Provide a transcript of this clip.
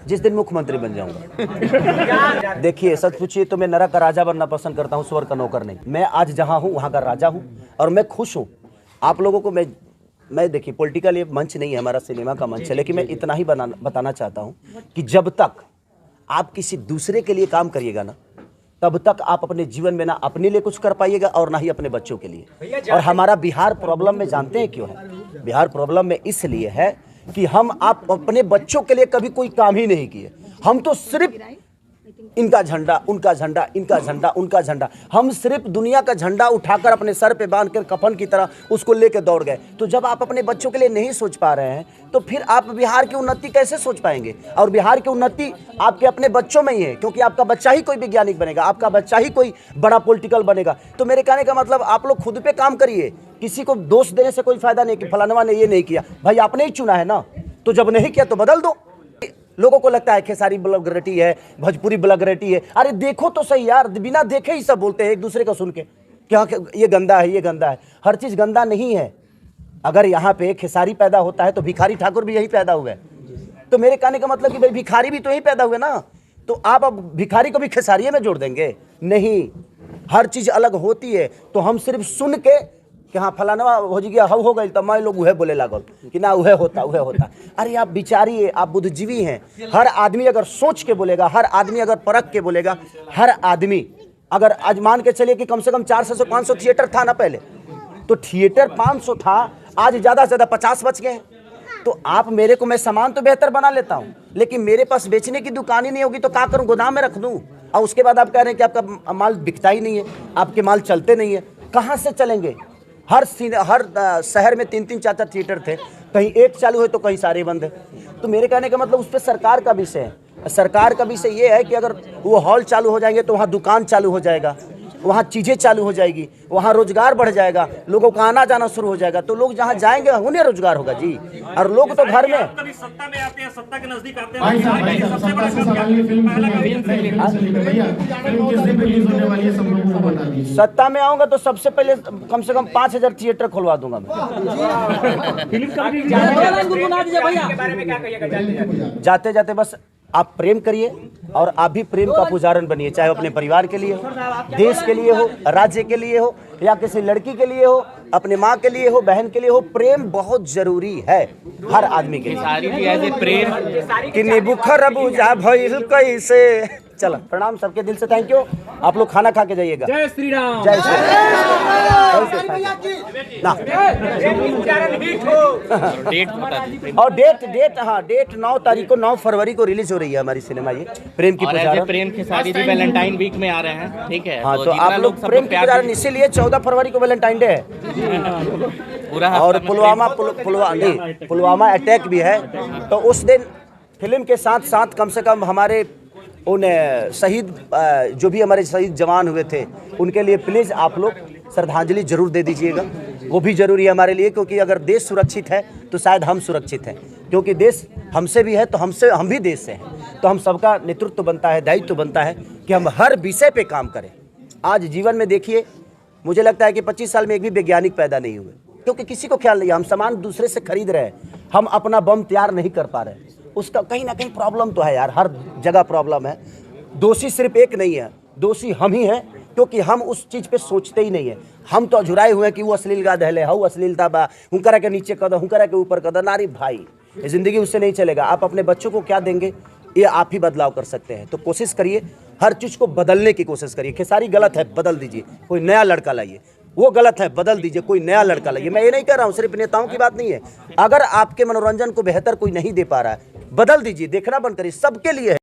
जिस दिन मुख्यमंत्री बन जाऊंगा। देखिए सच पूछिए तो मैं नरक का राजा बनना पसंद करता हूं, स्वर्ग का नौकर नहीं। मैं आज जहां हूं वहां का राजा हूं और मैं खुश हूं। आप लोगों को मैं देखिए पॉलिटिकल ये मंच नहीं है, हमारा सिनेमा का मंच है, लेकिन मैं इतना ही बताना चाहता हूं कि जब तक आप किसी दूसरे के लिए काम करिएगा ना, तब तक आप अपने जीवन में ना अपने लिए कुछ कर पाइएगा और ना ही अपने बच्चों के लिए। और हमारा बिहार प्रॉब्लम में जानते हैं क्यों है? बिहार प्रॉब्लम में इसलिए है कि आप अपने बच्चों के लिए कभी कोई काम ही नहीं किए। हम तो सिर्फ इनका झंडा, उनका झंडा, इनका झंडा, उनका झंडा, हम सिर्फ दुनिया का झंडा उठाकर अपने सर पे बांधकर कफन की तरह उसको लेकर दौड़ गए। तो जब आप अपने बच्चों के लिए नहीं सोच पा रहे हैं तो फिर आप बिहार की उन्नति कैसे सोच पाएंगे? और बिहार की उन्नति आपके अपने बच्चों में ही है, क्योंकि आपका बच्चा ही कोई वैज्ञानिक बनेगा, आपका बच्चा ही कोई बड़ा पॉलिटिकल बनेगा। तो मेरे कहने का मतलब आप लोग खुद पे काम करिए, किसी को दोष देने से कोई फायदा नहीं कि फलानवा ने ये नहीं किया। भाई आपने ही चुना है ना, तो जब नहीं किया तो बदल दो। लोगों को लगता है खेसारी ब्लॉगरेटी है, भोजपुरी ब्लॉगरेटी है। अरे देखो तो सही यार, बिना देखे ही सब बोलते हैं एक दूसरे को सुन के क्या ये गंदा है, ये गंदा है। हर चीज गंदा नहीं है। अगर यहाँ पे खेसारी पैदा होता है तो भिखारी ठाकुर भी यही पैदा हुए। तो मेरे कहने का मतलब कि भाई भिखारी भी तो यही पैदा हुए ना, तो आप अब भिखारी को भी खेसारिये में जोड़ देंगे? नहीं, हर चीज अलग होती है। तो हम सिर्फ सुन के कि हाँ फलाना हो गया, हव हो गई, तो मैं लोग उहे बोले लागल कि ना उहे होता, उहे होता। अरे आप बिचारिए, आप बुद्धिजीवी हैं। हर आदमी अगर सोच के बोलेगा, हर आदमी अगर परख के बोलेगा, हर आदमी अगर आज मान के चलिए कि कम से कम 400 से 500 थिएटर था ना पहले, तो थिएटर 500 था, आज ज़्यादा से ज़्यादा 50 बच गए। तो आप मेरे को, मैं सामान तो बेहतर बना लेता हूँ, लेकिन मेरे पास बेचने की दुकान ही नहीं होगी तो क्या करूँ? गोदाम में रख दूँ। और उसके बाद आप कह रहे हैं कि आपका माल बिकता ही नहीं है, आपके माल चलते नहीं है। कहाँ से चलेंगे? हर शहर में 3-3 4-4 थिएटर थे, कहीं एक चालू है तो कहीं सारे बंद है। तो मेरे कहने का मतलब उस पर सरकार का विषय है। सरकार का विषय ये है कि अगर वो हॉल चालू हो जाएंगे तो वहाँ दुकान चालू हो जाएगा, वहाँ चीज़ें चालू हो जाएगी, वहाँ रोजगार बढ़ जाएगा, लोगों का आना जाना शुरू हो जाएगा। तो लोग जहाँ जाएंगे उन्हें रोजगार होगा जी। और लोग तो घर में कभी सत्ता में आते हैं, सत्ता के नजदीक आते हैं। सत्ता में आऊंगा तो सबसे पहले कम से कम 5000 थिएटर खुलवा दूंगा मैं। जाते जाते बस आप प्रेम करिए और आप भी प्रेम का पुजारन बनिए, चाहे अपने परिवार के लिए हो, देश के लिए हो, राज्य के लिए हो, या किसी लड़की के लिए हो, अपने माँ के लिए हो, बहन के लिए हो। प्रेम बहुत जरूरी है हर आदमी के लिए। कि निबुखर बुझा भइल कैसे। चलो प्रणाम सबके दिल से, थैंक यू। आप लोग खाना खा के जाइएगा। जय श्री राम। जय श्री राम। और डेट हाँ, डेट 9 तारीख को, 9 फरवरी को रिलीज हो रही है हमारी सिनेमा ये प्रेम की पुजारन। प्रेम खेसारी जी वैलेंटाइन वीक में आ रहे हैं, ठीक है? हाँ, तो आप लोग प्रेम की पुजारन, इसीलिए 14 फरवरी को वैलेंटाइन डे है पूरा। और पुलवामा अटैक भी है, तो उस दिन फिल्म के साथ साथ कम से कम हमारे उन शहीद, जो भी हमारे शहीद जवान हुए थे, उनके लिए प्लीज़ आप लोग श्रद्धांजलि जरूर दे दीजिएगा। वो भी जरूरी है हमारे लिए, क्योंकि अगर देश सुरक्षित है तो शायद हम सुरक्षित हैं, क्योंकि देश हमसे भी है तो हम भी देश से हैं। तो हम सबका नेतृत्व बनता है, दायित्व बनता है कि हम हर विषय पे काम करें। आज जीवन में देखिए, मुझे लगता है कि 25 साल में एक भी वैज्ञानिक पैदा नहीं हुए, क्योंकि किसी को ख्याल नहीं है। हम सामान दूसरे से खरीद रहे हैं, हम अपना बम तैयार नहीं कर पा रहे। उसका कहीं ना कहीं प्रॉब्लम तो है यार, हर जगह प्रॉब्लम है। दोषी सिर्फ एक नहीं है, दोषी हम ही हैं, क्योंकि हम उस चीज़ पे सोचते ही नहीं है। हम तो अझुराए हुए हैं कि वो अश्लील गा दहले, हऊ अश्लीलता बा, हुंकरा के नीचे कदर, हुंकरा के ऊपर कदर। नारी भाई, ज़िंदगी उससे नहीं चलेगा। आप अपने बच्चों को क्या देंगे, ये आप ही बदलाव कर सकते हैं। तो कोशिश करिए, हर चीज़ को बदलने की कोशिश करिए। खेसारी गलत है, बदल दीजिए, कोई नया लड़का लाइए। वो गलत है, बदल दीजिए, कोई नया लड़का लाइए। मैं ये नहीं कह रहा हूँ, सिर्फ नेताओं की बात नहीं है। अगर आपके मनोरंजन को बेहतर कोई नहीं दे पा रहा है, बदल दीजिए, देखना बंद करिए, सबके लिए है।